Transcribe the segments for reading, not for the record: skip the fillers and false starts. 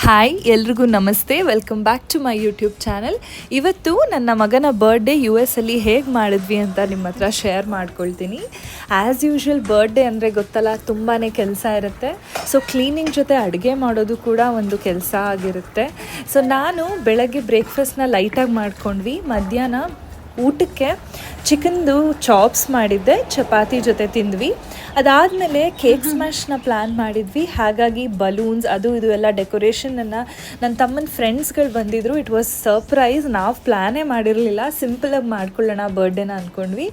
Hi ಎಲ್ರಿಗೂ ನಮಸ್ತೆ, welcome back to my YouTube channel. ಇವತ್ತು ನನ್ನ ಮಗನ ಬರ್ಡೇ US ಅಲ್ಲಿ ಹೇಗೆ ಮಾಡಿದ್ವಿ ಅಂತ ನಿಮ್ಮ ಹತ್ರ ಶೇರ್ ಮಾಡ್ಕೊಳ್ತೀನಿ. ಆ್ಯಸ್ ಯೂಶ್ವಲ್ ಬರ್ಡೇ ಅಂದರೆ ಗೊತ್ತಲ್ಲ, ತುಂಬಾ ಕೆಲಸ ಇರುತ್ತೆ. ಸೊ ಕ್ಲೀನಿಂಗ್ ಜೊತೆ ಅಡುಗೆ ಮಾಡೋದು ಕೂಡ ಒಂದು ಕೆಲಸ ಆಗಿರುತ್ತೆ. ಸೊ ನಾನು ಬೆಳಗ್ಗೆ ಬ್ರೇಕ್ಫಾಸ್ಟ್ನ ಲೈಟಾಗಿ ಮಾಡ್ಕೊಂಡ್ವಿ. ಮಧ್ಯಾಹ್ನ ಊಟಕ್ಕೆ ಚಿಕನ್ದು ಚಾಪ್ಸ್ ಮಾಡಿದ್ದೆ, ಚಪಾತಿ ಜೊತೆ ತಿಂದ್ವಿ. ಅದಾದಮೇಲೆ ಕೇಕ್ ಸ್ಮ್ಯಾಶ್ನ ಪ್ಲ್ಯಾನ್ ಮಾಡಿದ್ವಿ. ಹಾಗಾಗಿ ಬಲೂನ್ಸ್ ಅದು ಇದು ಎಲ್ಲ ಡೆಕೋರೇಷನನ್ನು ನನ್ನ ತಮ್ಮನ ಫ್ರೆಂಡ್ಸ್ಗಳು ಬಂದಿದ್ದರು. It was surprise. ನಾವು ಪ್ಲ್ಯಾನೇ ಮಾಡಿರಲಿಲ್ಲ, ಸಿಂಪಲಾಗಿ ಮಾಡ್ಕೊಳ್ಳೋಣ ಬರ್ಡೇನ ಅಂದ್ಕೊಂಡ್ವಿ.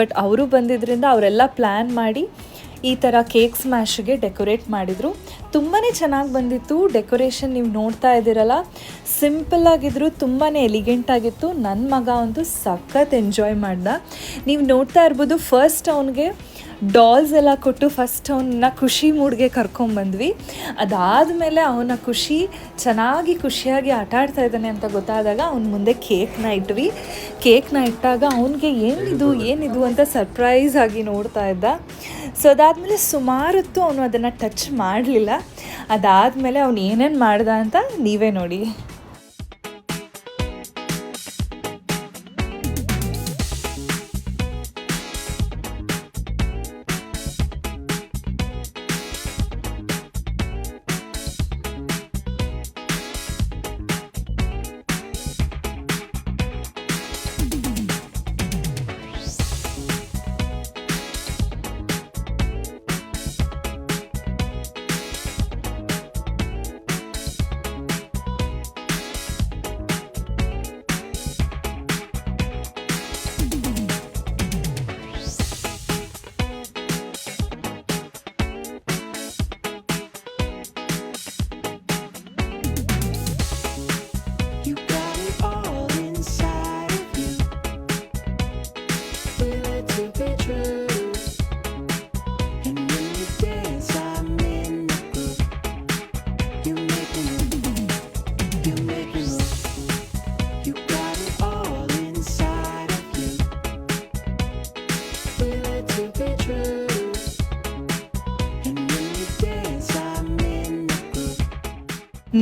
ಬಟ್ ಅವರು ಬಂದಿದ್ದರಿಂದ ಅವರೆಲ್ಲ ಪ್ಲ್ಯಾನ್ ಮಾಡಿ ಈ ಥರ ಕೇಕ್ ಸ್ಮ್ಯಾಶ್ಗೆ ಡೆಕೋರೇಟ್ ಮಾಡಿದರು. ತುಂಬಾ ಚೆನ್ನಾಗಿ ಬಂದಿತ್ತು ಡೆಕೋರೇಷನ್. ನೀವು ನೋಡ್ತಾ ಇದ್ದೀರಲ್ಲ, ಸಿಂಪಲ್ಲಾಗಿದ್ರು, ತುಂಬಾ ಎಲಿಗೆಂಟಾಗಿತ್ತು. ನನ್ನ ಮಗ ಅಂತೂ ಸಖತ್ ಎಂಜಾಯ್ ಮಾಡ್ದ. ನೀವು ನೋಡ್ತಾ ಇರ್ಬೋದು, ಫಸ್ಟ್ ಅವನಿಗೆ ಡಾಲ್ಸ್ ಎಲ್ಲ ಕೊಟ್ಟು ಫಸ್ಟ್ ಅವನ್ನ ಖುಷಿ ಮೂಡ್ಗೆ ಕರ್ಕೊಂಬಂದ್ವಿ. ಅದಾದಮೇಲೆ ಅವನ ಖುಷಿಯಾಗಿ ಆಟ ಆಡ್ತಾ ಇದ್ದಾನೆ ಅಂತ ಗೊತ್ತಾದಾಗ ಅವನ ಮುಂದೆ ಕೇಕ್ನ ಇಟ್ವಿ. ಕೇಕ್ನ ಇಟ್ಟಾಗ ಅವನಿಗೆ ಏನಿದು ಅಂತ ಸರ್ಪ್ರೈಸ್ ಆಗಿ ನೋಡ್ತಾ ಇದ್ದ. ಸೊ ಅದಾದಮೇಲೆ ಸುಮಾರೊತ್ತು ಅವನು ಅದನ್ನು ಟಚ್ ಮಾಡಲಿಲ್ಲ. ಅದಾದಮೇಲೆ ಅವನು ಏನೇನು ಮಾಡ್ದ ಅಂತ ನೀವೇ ನೋಡಿ.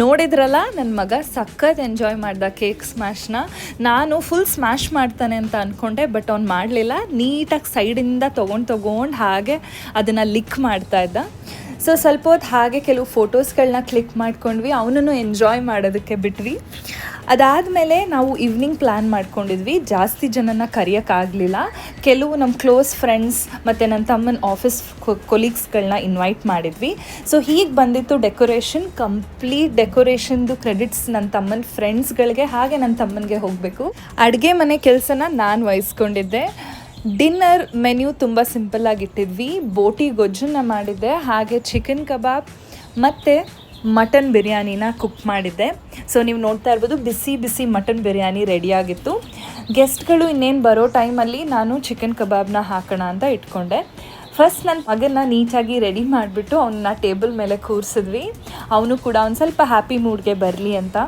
ನೋಡಿದ್ರಲ್ಲ, ನನ್ನ ಮಗ ಸಖತ್ ಎಂಜಾಯ್ ಮಾಡ್ದ ಕೇಕ್ ಸ್ಮ್ಯಾಶ್ನ. ನಾನು ಫುಲ್ ಸ್ಮ್ಯಾಶ್ ಮಾಡ್ತಾನೆ ಅಂತ ಅಂದ್ಕೊಂಡೆ, ಬಟ್ ಅವ್ನು ಮಾಡಲಿಲ್ಲ. ನೀಟಾಗಿ ಸೈಡಿಂದ ತೊಗೊಂಡು ಹಾಗೆ ಅದನ್ನು ಲಿಕ್ ಮಾಡ್ತಾ ಇದ್ದ. ಸೊ ಸ್ವಲ್ಪ ಹೊತ್ತು ಹಾಗೆ ಕೆಲವು ಫೋಟೋಸ್ಗಳನ್ನ ಕ್ಲಿಕ್ ಮಾಡ್ಕೊಂಡ್ವಿ. ಅವನನ್ನು ಎಂಜಾಯ್ ಮಾಡೋದಕ್ಕೆ ಬಿಟ್ವಿ. ಅದಾದಮೇಲೆ ನಾವು ಈವ್ನಿಂಗ್ ಪ್ಲ್ಯಾನ್ ಮಾಡ್ಕೊಂಡಿದ್ವಿ. ಜಾಸ್ತಿ ಜನನ ಕರೆಯೋಕ್ಕಾಗಲಿಲ್ಲ. ಕೆಲವು ನಮ್ಮ ಕ್ಲೋಸ್ ಫ್ರೆಂಡ್ಸ್ ಮತ್ತು ನನ್ನ ತಮ್ಮನ ಆಫೀಸ್ ಕೊಲೀಗ್ಸ್ಗಳನ್ನ ಇನ್ವೈಟ್ ಮಾಡಿದ್ವಿ. ಸೊ ಹೀಗೆ ಬಂದಿತ್ತು ಡೆಕೋರೇಷನ್. ಕಂಪ್ಲೀಟ್ ಡೆಕೋರೇಷನ್ದು ಕ್ರೆಡಿಟ್ಸ್ ನನ್ನ ತಮ್ಮನ ಫ್ರೆಂಡ್ಸ್ಗಳಿಗೆ ಹಾಗೆ ನನ್ನ ತಮ್ಮನಿಗೆ ಹೋಗಬೇಕು. ಅಡುಗೆ ಮನೆ ಕೆಲಸನ ನಾನು ವಹಿಸ್ಕೊಂಡಿದ್ದೆ. ಡಿನ್ನರ್ ಮೆನ್ಯೂ ತುಂಬ ಸಿಂಪಲ್ಲಾಗಿಟ್ಟಿದ್ವಿ. ಬೋಟಿ ಗೊಜ್ಜನ್ನು ಮಾಡಿದ್ದೆ, ಹಾಗೆ ಚಿಕನ್ ಕಬಾಬ್ ಮತ್ತು ಮಟನ್ ಬಿರಿಯಾನಿನ ಕುಕ್ ಮಾಡಿದ್ದೆ. ಸೊ ನೀವು ನೋಡ್ತಾ ಇರ್ಬೋದು, ಬಿಸಿ ಮಟನ್ ಬಿರಿಯಾನಿ ರೆಡಿಯಾಗಿತ್ತು. ಗೆಸ್ಟ್ಗಳು ಇನ್ನೇನು ಬರೋ ಟೈಮಲ್ಲಿ ನಾನು ಚಿಕನ್ ಕಬಾಬ್ನ ಹಾಕೋಣ ಅಂತ ಇಟ್ಕೊಂಡೆ. ಫಸ್ಟ್ ನನ್ನ ಮಗನ್ನ ನೀಟಾಗಿ ರೆಡಿ ಮಾಡಿಬಿಟ್ಟು ಅವನ್ನ ಟೇಬಲ್ ಮೇಲೆ ಕೂರಿಸಿದ್ವಿ. ಅವನು ಕೂಡ ಒಂದು ಸ್ವಲ್ಪ ಹ್ಯಾಪಿ ಮೂಡ್ಗೆ ಬರಲಿ ಅಂತ.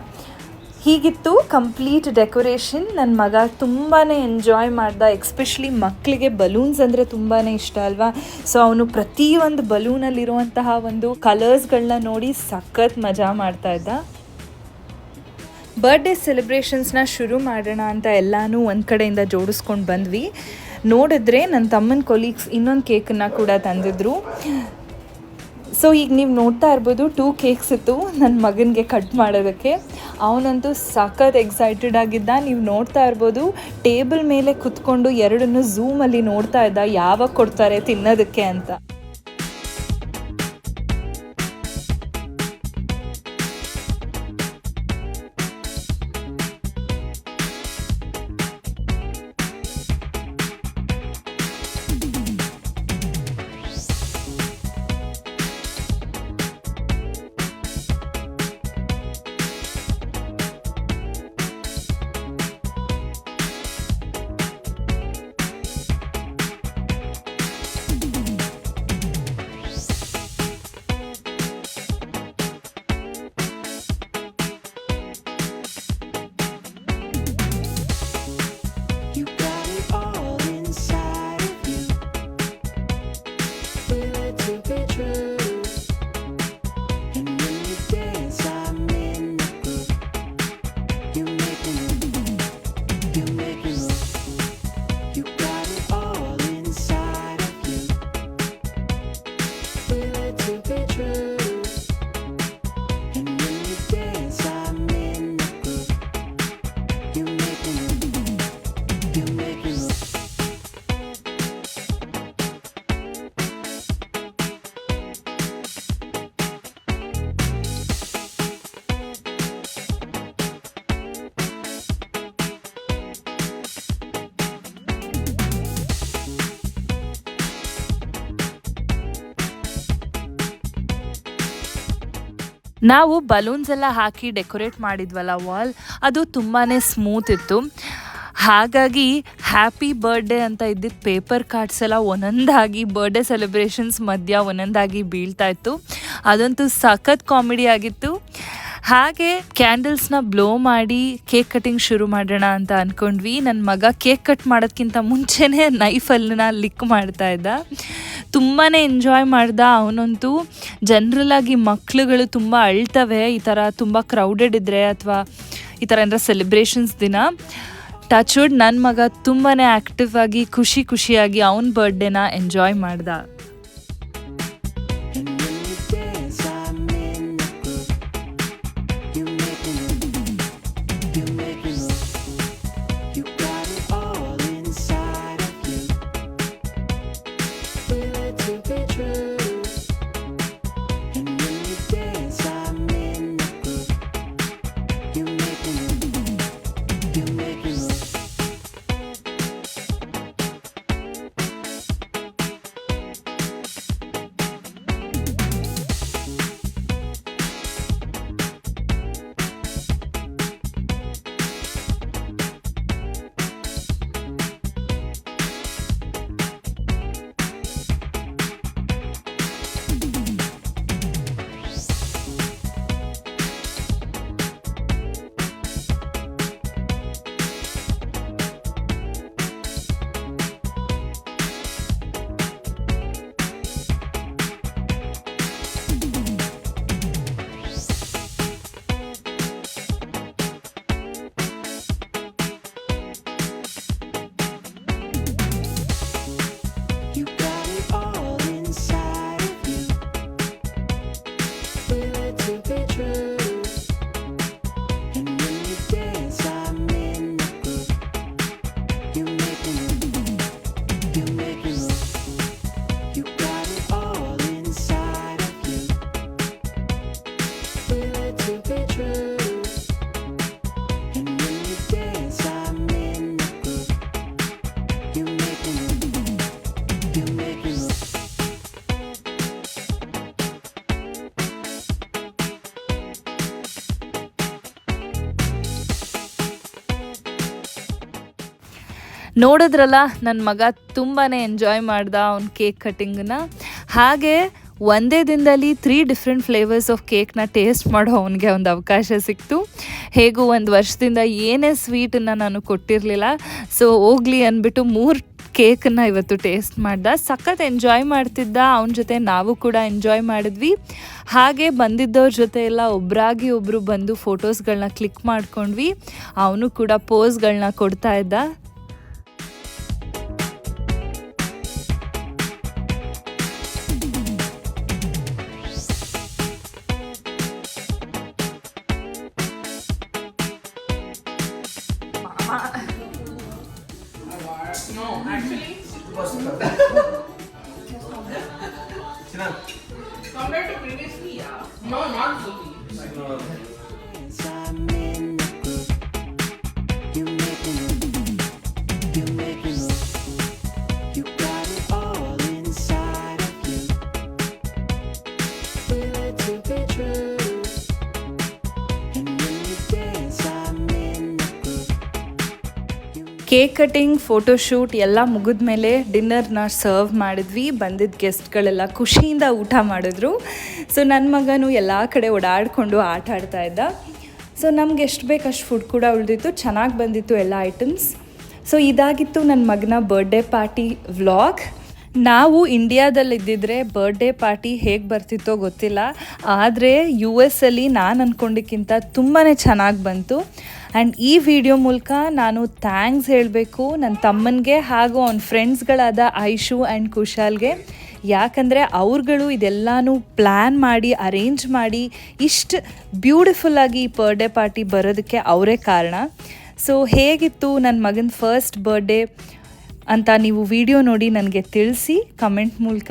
ಹೀಗಿತ್ತು ಕಂಪ್ಲೀಟ್ ಡೆಕೋರೇಷನ್. ನನ್ನ ಮಗ ತುಂಬಾ ಎಂಜಾಯ್ ಮಾಡ್ದ. ಎಕ್ಸ್ಪೆಷಲಿ ಮಕ್ಕಳಿಗೆ ಬಲೂನ್ಸ್ ಅಂದರೆ ತುಂಬಾ ಇಷ್ಟ ಅಲ್ವಾ. ಸೊ ಅವನು ಪ್ರತಿಯೊಂದು ಬಲೂನಲ್ಲಿರುವಂತಹ ಒಂದು ಕಲರ್ಸ್ಗಳನ್ನ ನೋಡಿ ಸಖತ್ ಮಜಾ ಮಾಡ್ತಾ ಇದ್ದ. ಬರ್ಡೇ ಸೆಲೆಬ್ರೇಷನ್ಸ್ನ ಶುರು ಮಾಡೋಣ ಅಂತ ಎಲ್ಲನೂ ಒಂದು ಕಡೆಯಿಂದ ಜೋಡಿಸ್ಕೊಂಡು ಬಂದ್ವಿ. ನೋಡಿದ್ರೆ ನನ್ನ ತಮ್ಮನ ಕೊಲೀಗ್ಸ್ ಇನ್ನೊಂದು ಕೇಕನ್ನು ಕೂಡ ತಂದಿದ್ರು. ಸೊ ಈಗ ನೀವು ನೋಡ್ತಾ ಇರ್ಬೋದು, 2 ಕೇಕ್ಸ್ ಇತ್ತು ನನ್ನ ಮಗನಿಗೆ ಕಟ್ ಮಾಡೋದಕ್ಕೆ. ಅವನಂತೂ ಸಖತ್ ಎಕ್ಸೈಟೆಡ್ ಆಗಿದ್ದ. ನೀವು ನೋಡ್ತಾ ಇರ್ಬೋದು, ಟೇಬಲ್ ಮೇಲೆ ಕುತ್ಕೊಂಡು ಎರಡನ್ನೂ ಝೂಮಲ್ಲಿ ನೋಡ್ತಾ ಇದ್ದ, ಯಾವಾಗ ಕೊಡ್ತಾರೆ ತಿನ್ನೋದಕ್ಕೆ ಅಂತ. ನಾವು ಬಲೂನ್ಸ್ ಎಲ್ಲ ಹಾಕಿ ಡೆಕೋರೇಟ್ ಮಾಡಿದ್ವಲ್ಲ ವಾಲ್, ಅದು ತುಂಬಾ ಸ್ಮೂತ್ ಇತ್ತು. ಹಾಗಾಗಿ ಹ್ಯಾಪಿ ಬರ್ಡೇ ಅಂತ ಇದ್ದಿದ್ದು ಪೇಪರ್ ಕಾರ್ಡ್ಸ್ ಎಲ್ಲ ಒಂದೊಂದಾಗಿ ಬರ್ಡೇ ಸೆಲೆಬ್ರೇಷನ್ಸ್ ಮಧ್ಯ ಒಂದೊಂದಾಗಿ ಬೀಳ್ತಾ ಇತ್ತು. ಅದಂತೂ ಸಖತ್ ಕಾಮಿಡಿ ಆಗಿತ್ತು. ಹಾಗೆ ಕ್ಯಾಂಡಲ್ಸ್ನ ಬ್ಲೋ ಮಾಡಿ ಕೇಕ್ ಕಟಿಂಗ್ ಶುರು ಮಾಡೋಣ ಅಂತ ಅಂದ್ಕೊಂಡ್ವಿ. ನನ್ನ ಮಗ ಕೇಕ್ ಕಟ್ ಮಾಡೋದಕ್ಕಿಂತ ಮುಂಚೆನೇ ನೈಫಲ್ಲನ್ನ ಲಿಕ್ ಮಾಡ್ತಾ ಇದ್ದ. ತುಂಬಾ ಎಂಜಾಯ್ ಮಾಡ್ದ ಅವನಂತೂ. ಜನರಲಾಗಿ ಮಕ್ಳುಗಳು ತುಂಬ ಅಳ್ತವೆ ಈ ಥರ ತುಂಬ ಕ್ರೌಡೆಡ್ ಇದ್ದರೆ ಅಥವಾ ಈ ಥರ ಏನಾರ ಸೆಲೆಬ್ರೇಷನ್ಸ್ ದಿನ. ಟಚ್ ವುಡ್ ನನ್ನ ಮಗ ತುಂಬಾ ಆ್ಯಕ್ಟಿವ್ ಆಗಿ ಖುಷಿಯಾಗಿ ಅವನ ಬರ್ಡೇನ ಎಂಜಾಯ್ ಮಾಡ್ದ. ನೋಡಿದ್ರಲ್ಲ ನನ್ನ ಮಗ ತುಂಬಾ ಎಂಜಾಯ್ ಮಾಡ್ದ ಅವ್ನ ಕೇಕ್ ಕಟ್ಟಿಂಗನ್ನ. ಹಾಗೆ ಒಂದೇ ದಿನದಲ್ಲಿ 3 ಡಿಫ್ರೆಂಟ್ ಫ್ಲೇವರ್ಸ್ ಆಫ್ ಕೇಕ್ನ ಟೇಸ್ಟ್ ಮಾಡೋ ಅವನಿಗೆ ಒಂದು ಅವಕಾಶ ಸಿಕ್ತು. ಹೇಗೂ ಒಂದು ವರ್ಷದಿಂದ ಏನೇ ಸ್ವೀಟನ್ನು ನಾನು ಕೊಟ್ಟಿರಲಿಲ್ಲ. ಸೊ ಹೋಗ್ಲಿ ಅಂದ್ಬಿಟ್ಟು 3 ಕೇಕನ್ನು ಇವತ್ತು ಟೇಸ್ಟ್ ಮಾಡ್ದ. ಸಖತ್ ಎಂಜಾಯ್ ಮಾಡ್ತಿದ್ದ. ಅವನ ಜೊತೆ ನಾವು ಕೂಡ ಎಂಜಾಯ್ ಮಾಡಿದ್ವಿ. ಹಾಗೆ ಬಂದಿದ್ದವ್ರ ಜೊತೆ ಎಲ್ಲ ಒಬ್ಬರಾಗಿ ಒಬ್ಬರು ಬಂದು ಫೋಟೋಸ್ಗಳನ್ನ ಕ್ಲಿಕ್ ಮಾಡ್ಕೊಂಡ್ವಿ. ಅವನು ಕೂಡ ಪೋಸ್ಗಳನ್ನ ಕೊಡ್ತಾ ಇದ್ದ. No, actually, compared to previously, yeah. No, not fully. Cake cutting, photoshoot ಎಲ್ಲ ಮುಗಿದ ಮೇಲೆ ಡಿನ್ನರ್ನ ಸರ್ವ್ ಮಾಡಿದ್ವಿ. ಬಂದಿದ್ದ ಗೆಸ್ಟ್ಗಳೆಲ್ಲ ಖುಷಿಯಿಂದ ಊಟ ಮಾಡಿದ್ರು. ಸೊ ನನ್ನ ಮಗನೂ ಎಲ್ಲ ಕಡೆ ಓಡಾಡಿಕೊಂಡು ಆಟ ಆಡ್ತಾ ಇದ್ದ. ಸೊ ನಮ್ಗೆ ಎಷ್ಟು ಬೇಕು ಅಷ್ಟು ಫುಡ್ ಕೂಡ ಉಳಿದಿತ್ತು. ಚೆನ್ನಾಗಿ ಬಂದಿತ್ತು ಎಲ್ಲ ಐಟಮ್ಸ್. ಸೊ ಇದಾಗಿತ್ತು ನನ್ನ ಮಗನ ಬರ್ಡೇ ಪಾರ್ಟಿ ವ್ಲಾಗ್. ನಾವು ಇಂಡಿಯಾದಲ್ಲಿದ್ದಿದ್ರೆ ಬರ್ಡೇ ಪಾರ್ಟಿ ಹೇಗೆ ಬರ್ತಿತ್ತೋ ಗೊತ್ತಿಲ್ಲ. ಆದರೆ US ಅಲ್ಲಿ ನಾನು ಅಂದ್ಕೊಂಡಿಕ್ಕಿಂತ ತುಂಬಾ ಚೆನ್ನಾಗಿ ಬಂತು. ಆ್ಯಂಡ್ ಈ ವಿಡಿಯೋ ಮೂಲಕ ನಾನು ಥ್ಯಾಂಕ್ಸ್ ಹೇಳಬೇಕು ನನ್ನ ತಮ್ಮನಿಗೆ ಹಾಗೂ ಅವನ ಫ್ರೆಂಡ್ಸ್ಗಳಾದ ಐಶು ಆ್ಯಂಡ್ ಕುಶಾಲ್ಗೆ. ಯಾಕಂದರೆ ಅವ್ರುಗಳು ಇದೆಲ್ಲನೂ ಪ್ಲ್ಯಾನ್ ಮಾಡಿ ಅರೇಂಜ್ ಮಾಡಿ ಇಷ್ಟು ಬ್ಯೂಟಿಫುಲ್ಲಾಗಿ ಈ ಬರ್ಡೇ ಪಾರ್ಟಿ ಬರೋದಕ್ಕೆ ಅವರೇ ಕಾರಣ. ಸೊ ಹೇಗಿತ್ತು ನನ್ನ ಮಗನ ಫಸ್ಟ್ ಬರ್ಡೇ ಅಂತ ನೀವು ವಿಡಿಯೋ ನೋಡಿ ನನಗೆ ತಿಳಿಸಿ ಕಮೆಂಟ್ ಮೂಲಕ.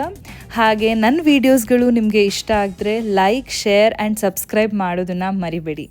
ಹಾಗೆ ನನ್ನ ವೀಡಿಯೋಸ್ಗಳು ನಿಮಗೆ ಇಷ್ಟ ಆಗಿದ್ರೆ ಲೈಕ್, ಶೇರ್ ಆ್ಯಂಡ್ ಸಬ್ಸ್ಕ್ರೈಬ್ ಮಾಡೋದನ್ನು ಮರಿಬೇಡಿ.